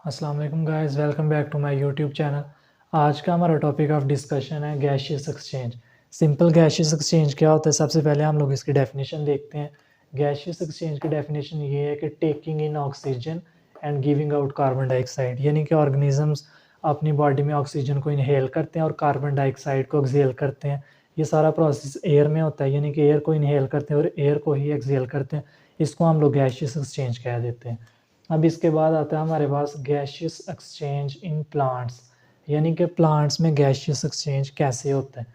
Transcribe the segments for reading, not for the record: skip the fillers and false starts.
अस्सलाम वालेकुम guys, welcome back to my YouTube channel. आज का हमारा टॉपिक ऑफ डिस्कशन है gaseous exchange. Simple gaseous exchange क्या होता है? सबसे पहले हम लोग इसकी डेफिनेशन देखते हैं। गैशियस एक्सचेंज की डेफिनेशन ये है कि taking in oxygen and giving out carbon dioxide, यानी कि ऑर्गेनिजम्स अपनी बॉडी में ऑक्सीजन को इनहेल करते हैं और कार्बन डाइऑक्साइड को एक्सहेल करते हैं। ये सारा प्रोसेस एयर में होता है, यानी कि एयर को इनहेल करते हैं और एयर को ही एक्सहेल करते हैं। इसको हम लोग गैशियस एक्सचेंज कह देते हैं। अब इसके बाद आता है हमारे पास गैशियस एक्सचेंज इन प्लांट्स, यानी कि प्लांट्स में गैशियस एक्सचेंज कैसे होता है।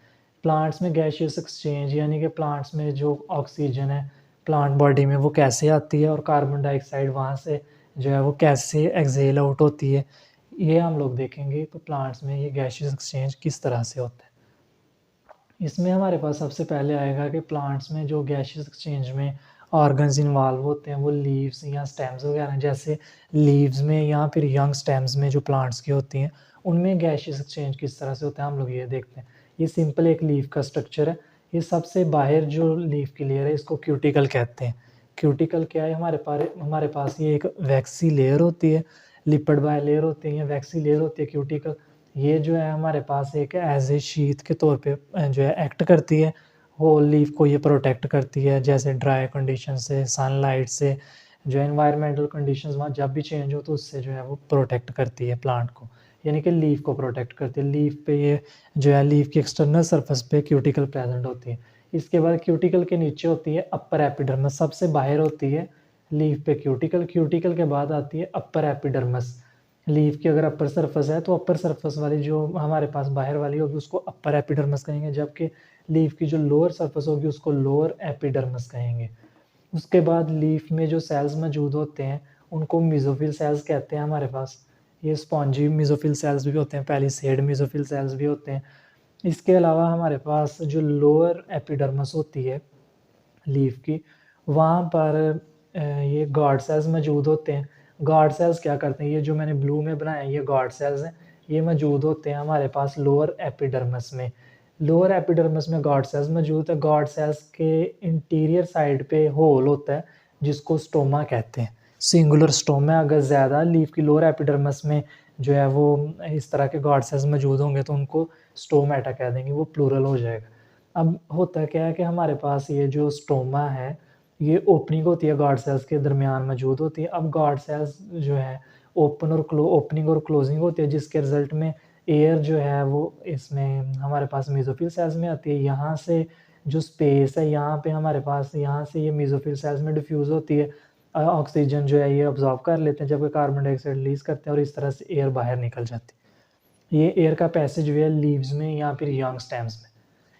प्लांट्स में गैशियस एक्सचेंज यानी कि प्लांट्स में जो ऑक्सीजन है प्लांट बॉडी में वो कैसे आती है और कार्बन डाइऑक्साइड वहाँ से जो है वो कैसे एक्सहेल आउट होती है, ये हम लोग देखेंगे। तो प्लांट्स में ये गैशियस एक्सचेंज किस तरह से होता है। इसमें हमारे पास सबसे पहले आएगा कि प्लांट्स में जो गैशियस एक्सचेंज में ऑर्गन्स इन्वॉल्व होते हैं वो लीव्स या स्टेम्स वगैरह, जैसे लीव्स में या फिर यंग स्टेम्स में जो प्लांट्स की होती हैं उनमें गैशियस एक्सचेंज किस तरह से होता है हम लोग ये देखते हैं। ये सिंपल एक लीफ का स्ट्रक्चर है। ये सबसे बाहर जो लीफ की लेयर है इसको क्यूटिकल कहते हैं। क्यूटिकल क्या है? हमारे पास ये एक वैक्सी लेयर होती है, लिपिड बाय लेयर होती है, ये वैक्सी लेयर होती है क्यूटिकल। ये जो है हमारे पास एक एज ए शीथ के तौर पे जो है एक्ट करती है। होल लीफ को ये प्रोटेक्ट करती है, जैसे ड्राई कंडीशन से, सनलाइट से, जो एनवायरमेंटल कंडीशंस वहाँ जब भी चेंज हो तो उससे जो है वो प्रोटेक्ट करती है प्लांट को, यानी कि लीफ को प्रोटेक्ट करती है। लीफ पे ये जो है लीफ की एक्सटर्नल सरफेस पे क्यूटिकल प्रेजेंट होती है। इसके बाद क्यूटिकल के नीचे होती है अपर एपिडर्मस, सबसे बाहर होती है लीफ पे क्यूटिकल। क्यूटिकल के बाद आती है अपर एपिडर्मस। लीफ की अगर अपर सरफेस है तो अपर सरफेस वाली जो हमारे पास बाहर वाली होगी उसको अपर एपिडर्मस कहेंगे, जबकि लीफ की जो लोअर सरफेस होगी उसको लोअर एपिडर्मस कहेंगे। उसके बाद लीफ में जो सेल्स मौजूद होते हैं उनको मेसोफिल सेल्स कहते हैं हमारे पास। ये स्पॉन्जी मेसोफिल सेल्स भी होते हैं, पैलिसेड मेसोफिल सेल्स भी होते हैं। इसके अलावा हमारे पास जो लोअर एपिडर्मस होती है लीफ की, वहाँ पर ये गार्ड सेल्स मौजूद होते हैं। गार्ड सेल्स क्या करते हैं? ये जो मैंने ब्लू में बनाया ये गार्ड सेल्स हैं। ये मौजूद होते हैं हमारे पास लोअर एपिडर्मस में। लोअर एपिडर्मस में गार्ड सेल्स मौजूद है। गार्ड सेल्स के इंटीरियर साइड पे होल होता है जिसको स्टोमा कहते हैं। Singular stoma. अगर ज़्यादा लीफ की लोअर एपिडर्मस में जो है वो इस तरह के गार्ड सेल्स मौजूद होंगे तो उनको स्टोमेटा कह देंगे, वो प्लूरल हो जाएगा। अब होता क्या है कि हमारे पास ये जो स्टोमा है ये ओपनिंग होती है, गार्ड सेल्स के दरमियान मौजूद होती है। अब गार्ड सेल्स जो है ओपनिंग और क्लोजिंग होती है, जिसके रिजल्ट में एयर जो है वो इसमें हमारे पास मेसोफिल सेल्स में आती है। यहाँ से जो स्पेस है यहाँ पे हमारे पास यहाँ से ये मेसोफिल सेल्स में डिफ्यूज़ होती है। ऑक्सीजन जो है ये ऑब्जॉर्व कर लेते हैं जबकि कार्बन डाइऑक्साइड रिलीज करते हैं और इस तरह से एयर बाहर निकल जाती है। ये एयर का पैसेज वे है लीव्स में या फिर यंग स्टेम्स में,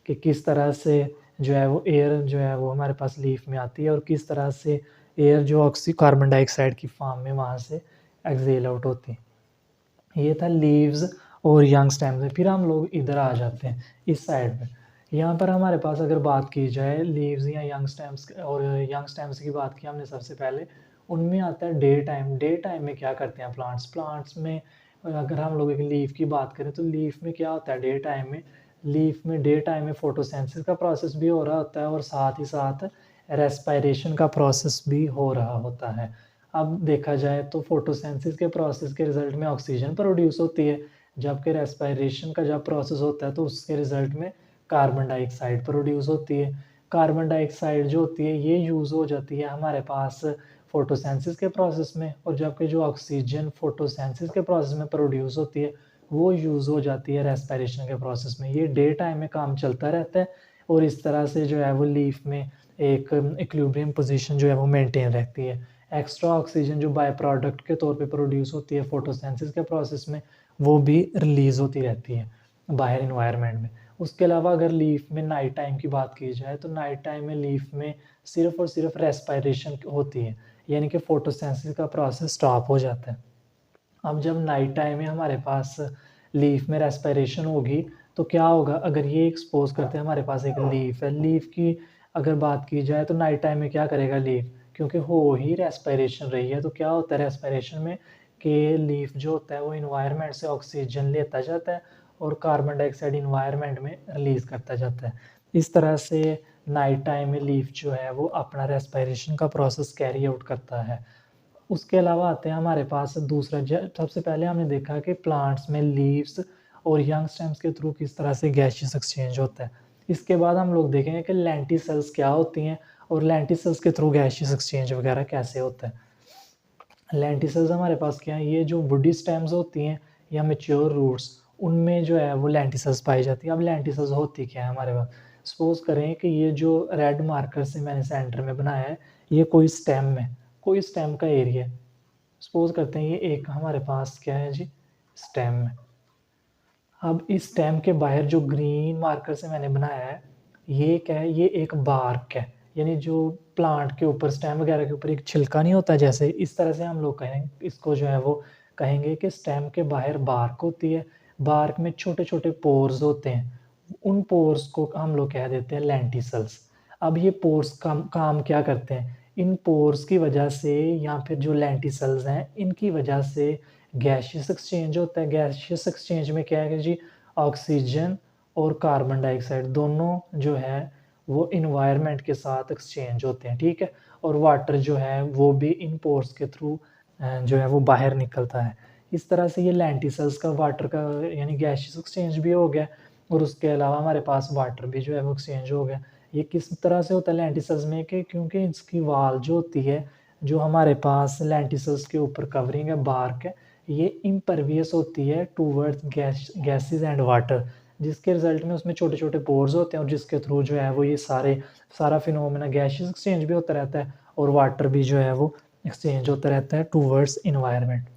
कि किस तरह से जो है वो एयर जो है वो हमारे पास लीफ में आती है और किस तरह से एयर जो कार्बन डाइऑक्साइड की फॉर्म में वहाँ से एक्सहेल आउट होती है। ये था लीव्स और यंग स्टेम्स में। फिर हम लोग इधर आ जाते हैं इस साइड में। यहाँ पर हमारे पास अगर बात की जाए लीव्स या यंग स्टेम्स, और यंग स्टेम्स की बात की हमने सबसे पहले, उनमें आता है डे टाइम। डे टाइम में क्या करते हैं प्लांट्स में अगर हम लोग एक लीफ की बात करें तो लीफ में क्या होता है डे टाइम में? लीफ में डे टाइम में फोटोसिंथेसिस का प्रोसेस भी हो रहा होता है और साथ ही साथ रेस्पिरेशन का प्रोसेस भी हो रहा होता है। अब देखा जाए तो फोटोसिंथेसिस के प्रोसेस के रिजल्ट में ऑक्सीजन प्रोड्यूस होती है, जबकि रेस्पिरेशन का जब प्रोसेस होता है तो उसके रिजल्ट में कार्बन डाइऑक्साइड प्रोड्यूस होती है। कार्बन डाइऑक्साइड जो होती है ये यूज़ हो जाती है हमारे पास फोटोसिंथेसिस के प्रोसेस में, और जबकि जो ऑक्सीजन फोटोसिंथेसिस के प्रोसेस में प्रोड्यूस होती है वो यूज़ हो जाती है रेस्पिरेशन के प्रोसेस में। ये डे टाइम में काम चलता रहता है और इस तरह से जो है वो लीफ में एक इक्विलिब्रियम पोजीशन जो है वो मेंटेन रहती है। एक्स्ट्रा ऑक्सीजन जो बाय प्रोडक्ट के तौर पे प्रोड्यूस होती है फोटोसिंथेसिस के प्रोसेस में वो भी रिलीज होती रहती है बाहर इन्वायरमेंट में। उसके अलावा अगर लीफ में नाइट टाइम की बात की जाए तो नाइट टाइम में लीफ में सिर्फ और सिर्फ रेस्पिरेशन होती है, यानी कि फोटोसिंथेसिस का प्रोसेस स्टॉप हो जाता है। अब जब नाइट टाइम में हमारे पास लीफ में रेस्पिरेशन होगी तो क्या होगा? अगर ये एक्सपोज करते हैं, हमारे पास एक लीफ है, लीफ की अगर बात की जाए तो नाइट टाइम में क्या करेगा लीफ? क्योंकि हो ही रेस्पिरेशन रही है तो क्या होता है रेस्पिरेशन में कि लीफ जो होता है वो इन्वायरमेंट से ऑक्सीजन लेता जाता है और कार्बन डाइऑक्साइड इन्वायरमेंट में रिलीज करता जाता है। इस तरह से नाइट टाइम में लीफ जो है वो अपना रेस्पिरेशन का प्रोसेस कैरी आउट करता है। उसके अलावा आते हैं हमारे पास दूसरा सबसे पहले हमने देखा कि प्लांट्स में लीव्स और यंग स्टेम्स के थ्रू किस तरह से गैसियस एक्सचेंज होता है। इसके बाद हम लोग देखेंगे कि लेंटिसेल्स क्या होती हैं और लेंटिसेल्स के थ्रू गैसियस एक्सचेंज वगैरह कैसे होता है। लेंटिसेल्स हमारे पास क्या है, ये जो वुडी स्टेम्स होती हैं या मैच्योर रूट्स, उनमें जो है वो लेंटिसेल्स पाई जाती है। अब लेंटिसेल्स होती क्या है हमारे पास, सपोज करें कि ये जो रेड मार्कर से मैंने सेंटर में बनाया है, ये कोई स्टेम का एरिया है। सपोज करते हैं ये एक हमारे पास क्या है जी, स्टेम है। अब इस स्टेम के बाहर जो ग्रीन मार्कर से मैंने बनाया है, ये क्या है, ये एक बार्क है, यानी जो प्लांट के ऊपर स्टेम वगैरह के ऊपर एक छिलका नहीं होता, जैसे इस तरह से हम लोग कहें इसको जो है वो कहेंगे कि स्टेम के बाहर बार्क होती है। बार्क में छोटे छोटे पोर्स होते हैं, उन पोर्स को हम लोग कह देते हैं लेंटिसल्स। अब ये पोर्स काम क्या करते हैं, इन पोर्स की वजह से या फिर जो लेंटिसल्स हैं इनकी वजह से गैसियस एक्सचेंज होता है। गैसियस एक्सचेंज में क्या है जी, ऑक्सीजन और कार्बन डाइऑक्साइड दोनों जो है वो इन्वायरमेंट के साथ एक्सचेंज होते हैं, ठीक है। और वाटर जो है वो भी इन पोर्स के थ्रू जो है वो बाहर निकलता है। इस तरह से ये लेंटिसल्स का वाटर का यानी गैसियस एक्सचेंज भी हो गया और उसके अलावा हमारे पास वाटर भी जो है वो एक्सचेंज हो गया। ये किस तरह से होता है लेंटिसल्स में कि क्योंकि इसकी वाल जो होती है, जो हमारे पास लेंटिसल्स के ऊपर कवरिंग है, बार्क है, ये इम्परवियस होती है टूवर्ड्स गैसेस एंड वाटर, जिसके रिजल्ट में उसमें छोटे-छोटे पोर्स होते हैं और जिसके थ्रू जो है वो ये सारा फिनोमेना गैसियस एक्सचेंज भी होता रहता है और वाटर भी जो है वो एक्सचेंज होता रहता है टूवर्ड्स एनवायरनमेंट।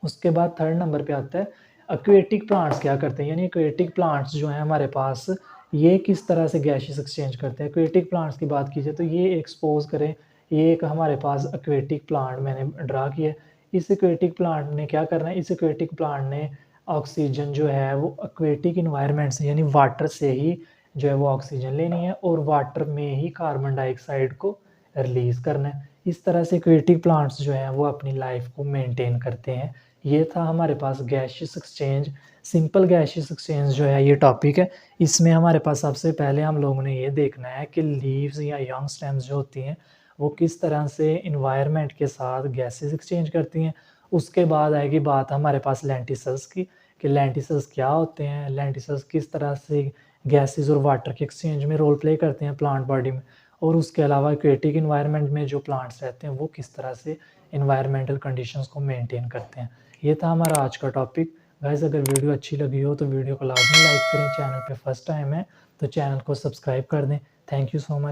उसके बाद थर्ड नंबर पे आता है एक्वेटिक प्लांट्स क्या करते हैं, यानी एक्वेटिक प्लांट्स जो हैं हमारे पास, ये किस तरह से गैसेस एक्सचेंज करते हैं। एक्वेटिक प्लांट्स की बात की जाए तो ये एक्सपोज करें, ये एक हमारे पास एक्वेटिक प्लांट मैंने ड्रा किया है। इस एक्वेटिक प्लांट ने क्या करना है, इस एक्वेटिक प्लांट ने ऑक्सीजन जो है वो एक्वेटिक इन्वायरमेंट से यानी वाटर से ही जो है वो ऑक्सीजन लेनी है और वाटर में ही कार्बन डाइऑक्साइड को रिलीज करना है। इस तरह से एक्वेटिक प्लांट्स जो हैं वो अपनी लाइफ को मेंटेन करते हैं। ये था हमारे पास gaseous exchange. Simple gaseous exchange जो है ये टॉपिक है। इसमें हमारे पास सबसे पहले हम लोगों ने ये देखना है कि लीव्स या यंग स्टेम्स जो होती हैं वो किस तरह से इन्वायरमेंट के साथ गैसेस एक्सचेंज करती हैं। उसके बाद आएगी बात हमारे पास लेंटिसल्स की, कि लेंटिसल्स क्या होते हैं, लेंटिसल्स किस तरह से गैसेस और वाटर के एक्सचेंज में रोल प्ले करते हैं प्लांट बॉडी में। और उसके अलावा एक्वेटिक इन्वायरमेंट में जो प्लांट्स रहते हैं वो किस तरह से इन्वायरमेंटल कंडीशंस को मेंटेन करते हैं। ये था हमारा आज का टॉपिक। गाइस अगर वीडियो अच्छी लगी हो तो वीडियो को लाजमी लाइक करें, चैनल पे फर्स्ट टाइम है तो चैनल को सब्सक्राइब कर दें। Thank you so much.